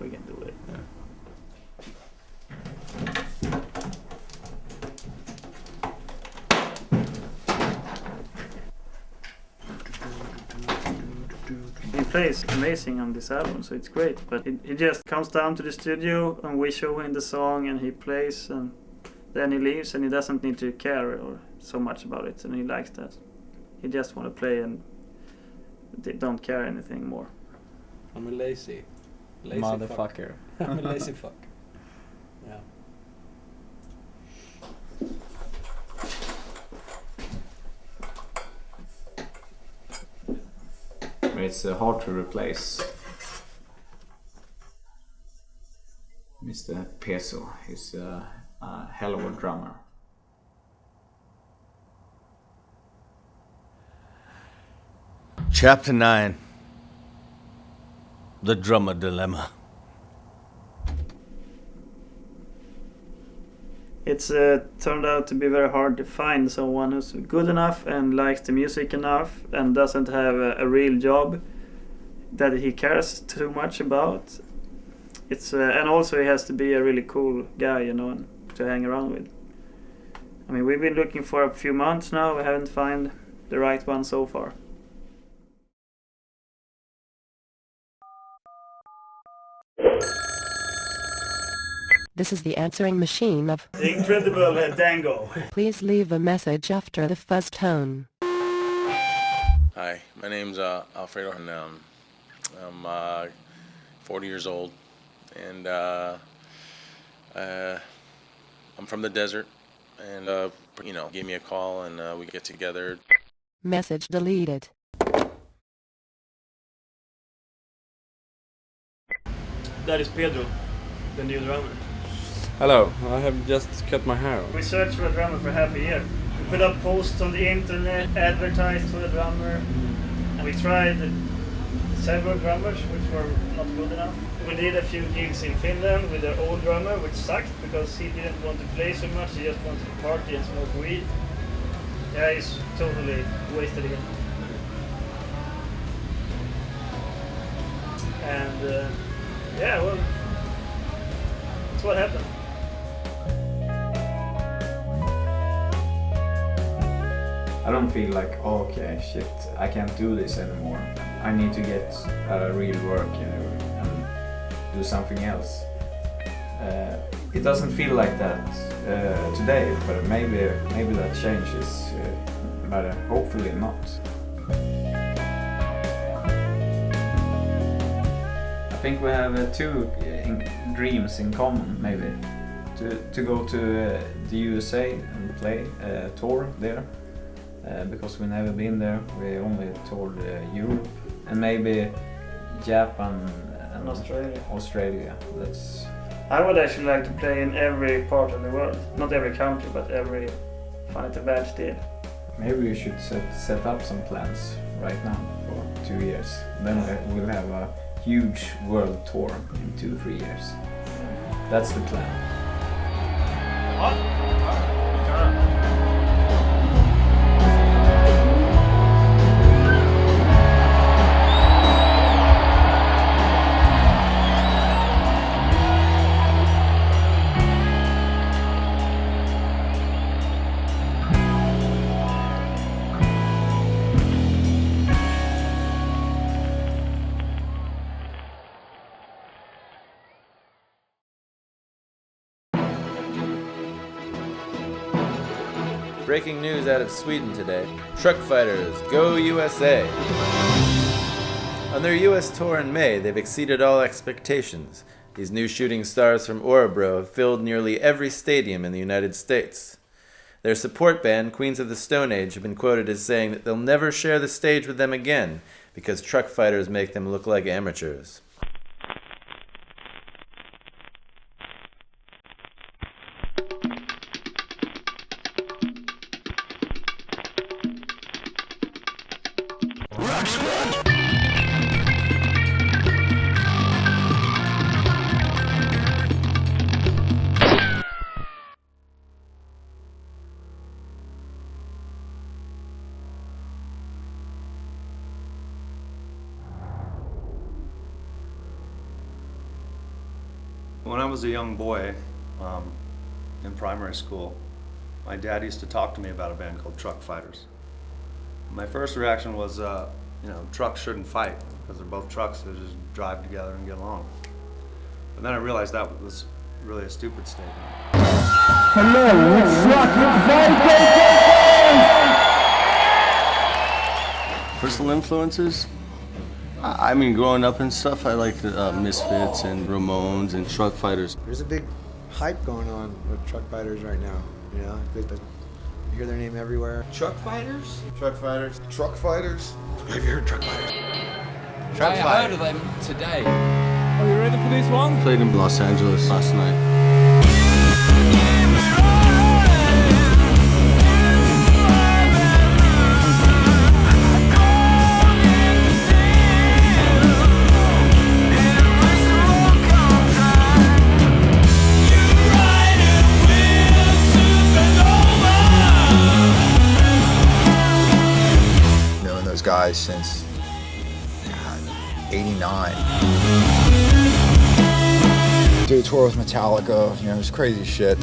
We can do it. Yeah. He plays amazing on this album, so it's great. But he just comes down to the studio and we show him the song and he plays and then he leaves and he doesn't need to care or so much about it, and he likes that. He just want to play and they don't care anything more. I'm a lazy motherfucker. Fuck. I'm a lazy fuck. Yeah. It's hard to replace Mr. Peso. He's a hell of a drummer. Chapter 9. The Drummer Dilemma. It's turned out to be very hard to find someone who's good enough and likes the music enough and doesn't have a real job that he cares too much about. It's and also he has to be a really cool guy, you know, to hang around with. I mean, we've been looking for a few months now. We haven't found the right one so far. This is the answering machine of The incredible Dango. Please leave a message after the fuzz tone. Hi, my name's Alfredo, and I'm 40 years old, and I'm from the desert, and give me a call and we get together. Message deleted. That is Pedro, the new drummer. Hello, I have just cut my hair off. We searched for a drummer for half a year. We put up posts on the internet, advertised for the drummer, and we tried several drummers which were not good enough. We did a few gigs in Finland with their old drummer, which sucked because he didn't want to play so much, he just wanted to party and smoke weed. Yeah, he's totally wasted again. And well, that's what happened. I don't feel like, okay, shit, I can't do this anymore. I need to get real work and do something else. It doesn't feel like that today, but maybe that changes, but hopefully not. I think we have two dreams in common, maybe. To go to the USA and play tour there. Because we've never been there, we only toured Europe and maybe Japan and Australia. I would actually like to play in every part of the world, not every country, but every find it a bad deal. Maybe we should set up some plans right now for 2 years. Then we'll have a huge world tour in 2-3 years. That's the plan. Breaking news out of Sweden today. Truckfighters, go USA! On their US tour in May, they've exceeded all expectations. These new shooting stars from Örebro have filled nearly every stadium in the United States. Their support band, Queens of the Stone Age, have been quoted as saying that they'll never share the stage with them again because Truckfighters make them look like amateurs. When I was a young boy in primary school, my dad used to talk to me about a band called Truckfighters. My first reaction was, trucks shouldn't fight because they're both trucks, they just drive together and get along. But then I realized that was really a stupid statement. Hello, Personal influences? I mean, growing up and stuff, I like the Misfits and Ramones and Truckfighters. There's a big hype going on with Truckfighters right now. You know, you hear their name everywhere. Truckfighters? Truckfighters. Truckfighters? Have you heard Truckfighters? I heard of them today. Are you ready for this one? Played in Los Angeles last night. Knowing those guys since '89. Do a tour with Metallica, it was crazy shit.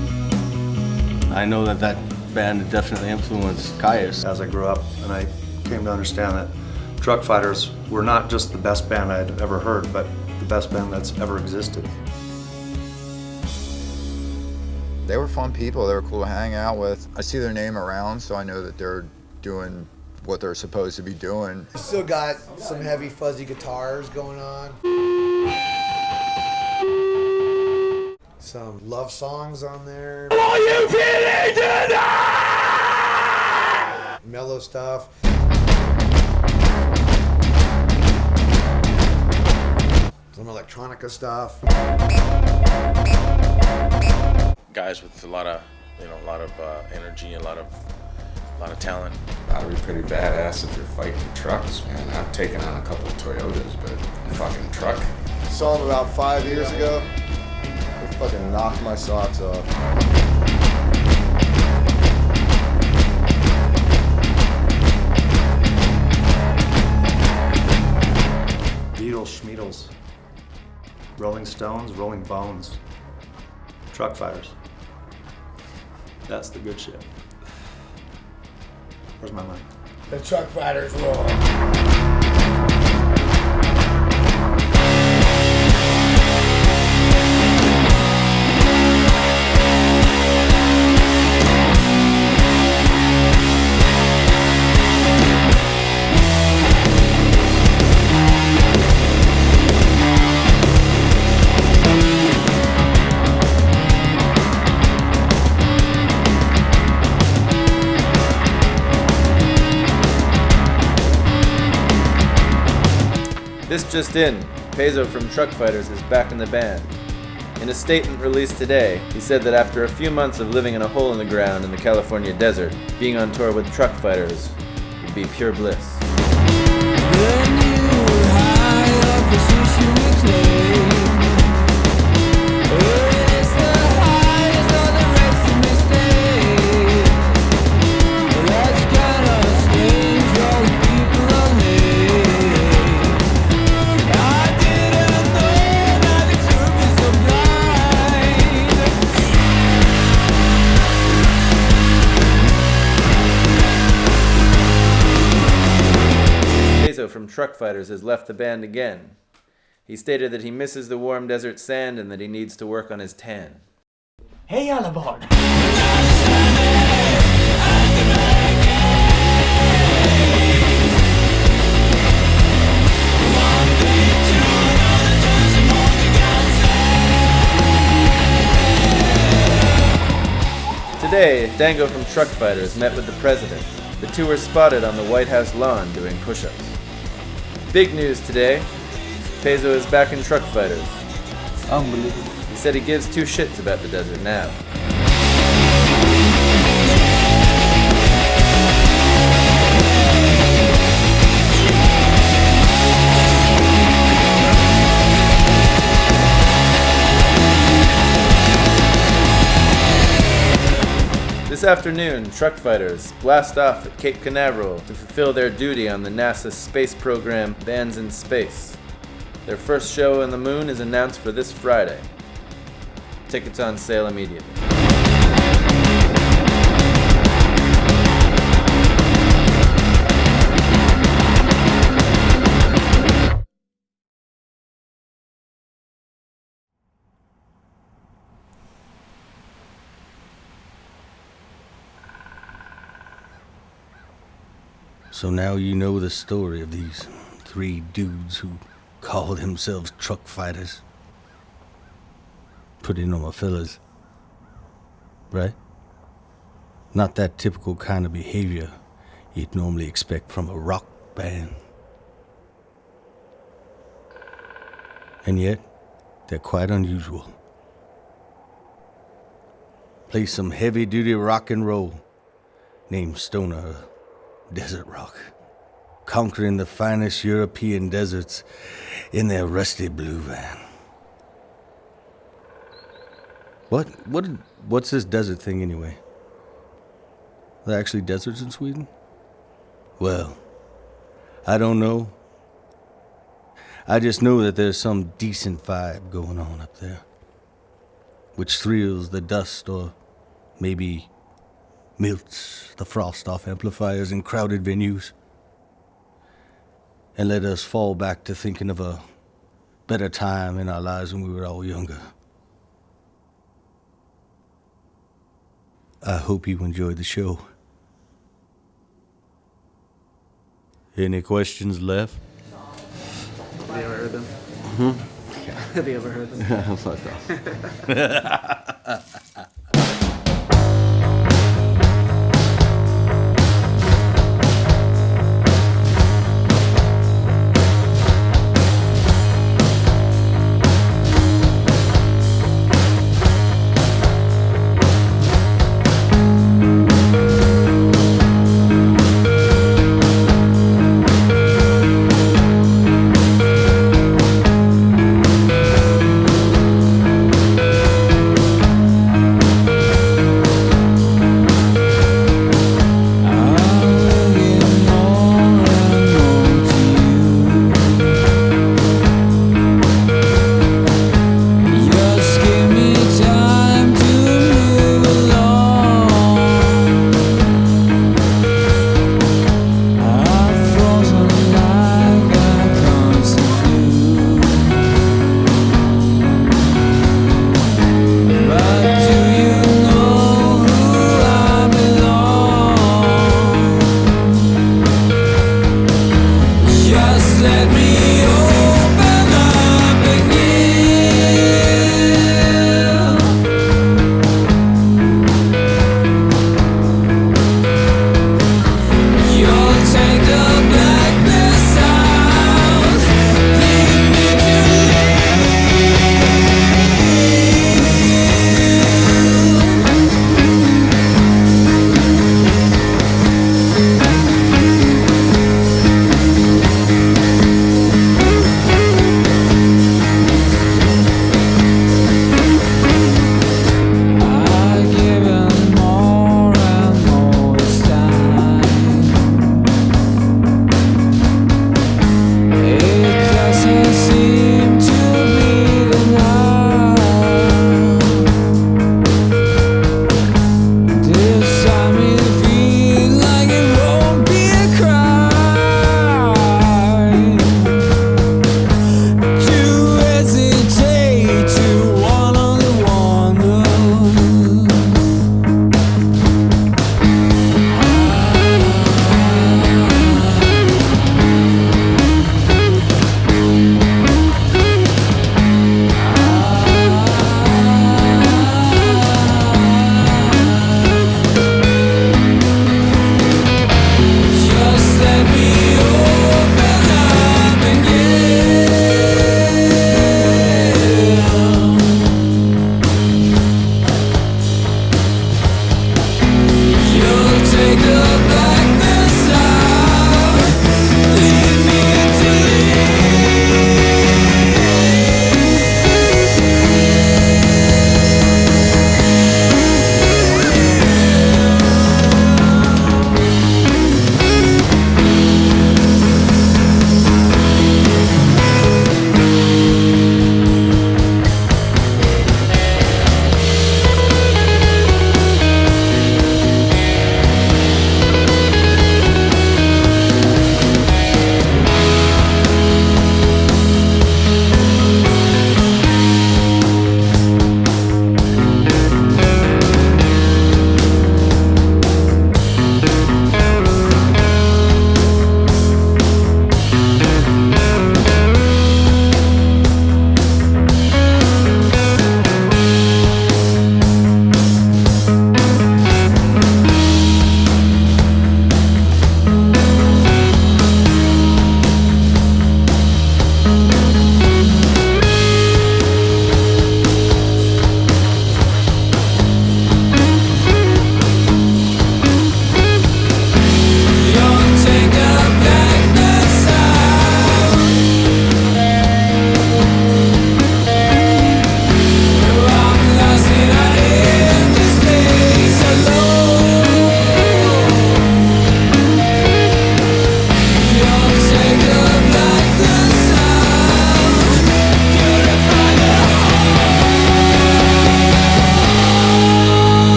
I know that band definitely influenced Kyuss. As I grew up and I came to understand that Truckfighters were not just the best band I'd ever heard, but the best band that's ever existed. They were fun people, they were cool to hang out with. I see their name around, so I know that they're doing what they're supposed to be doing. Still got some heavy fuzzy guitars going on. Some love songs on there. Are you kidding tonight? Mellow stuff. Some electronica stuff. Guys with a lot of energy, a lot of talent. Gotta be pretty badass if you're fighting trucks, man. I've taken on a couple of Toyotas, but a fucking truck. Saw them about 5 years ago. They fucking knocked my socks off. Beatles, Schmeatles, Rolling Stones, Rolling Bones, Truckfighters. That's the good shit. Where's my money? The Truckfighters roll. This just in, Peso from Truckfighters is back in the band. In a statement released today, he said that after a few months of living in a hole in the ground in the California desert, being on tour with Truckfighters would be pure bliss. From Truckfighters has left the band again. He stated that he misses the warm desert sand and that he needs to work on his tan. Hey alla barn! Today, Dango from Truckfighters met with the president. The two were spotted on the White House lawn doing push-ups. Big news today. Peso is back in Truckfighters. Unbelievable. He said he gives two shits about the desert now. This afternoon, Truckfighters blast off at Cape Canaveral to fulfill their duty on the NASA space program Bands in Space. Their first show on the moon is announced for this Friday. Tickets on sale immediately. So now you know the story of these 3 dudes who call themselves truck fighters. Put in on my fellas. Right? Not that typical kind of behavior you'd normally expect from a rock band. And yet, they're quite unusual. Play some heavy-duty rock and roll, named stoner desert rock, conquering the finest European deserts in their rusty blue van. What's this desert thing anyway? Are there actually deserts in Sweden? Well, I don't know. I just know that there's some decent vibe going on up there, which thrills the dust or maybe melts the frost off amplifiers in crowded venues, and let us fall back to thinking of a better time in our lives when we were all younger. I hope you enjoyed the show. Any questions left? Have you ever heard them? Mm-hmm. Have you ever heard them? Fuck off.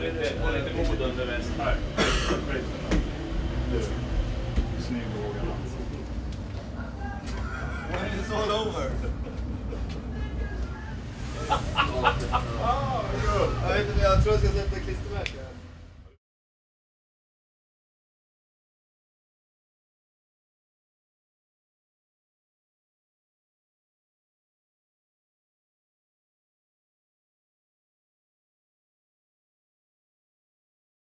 Få lite mod under väst här. Snygg vågarna. When it's all over. Jag vet inte, jag tror jag ska sätta klistermärken.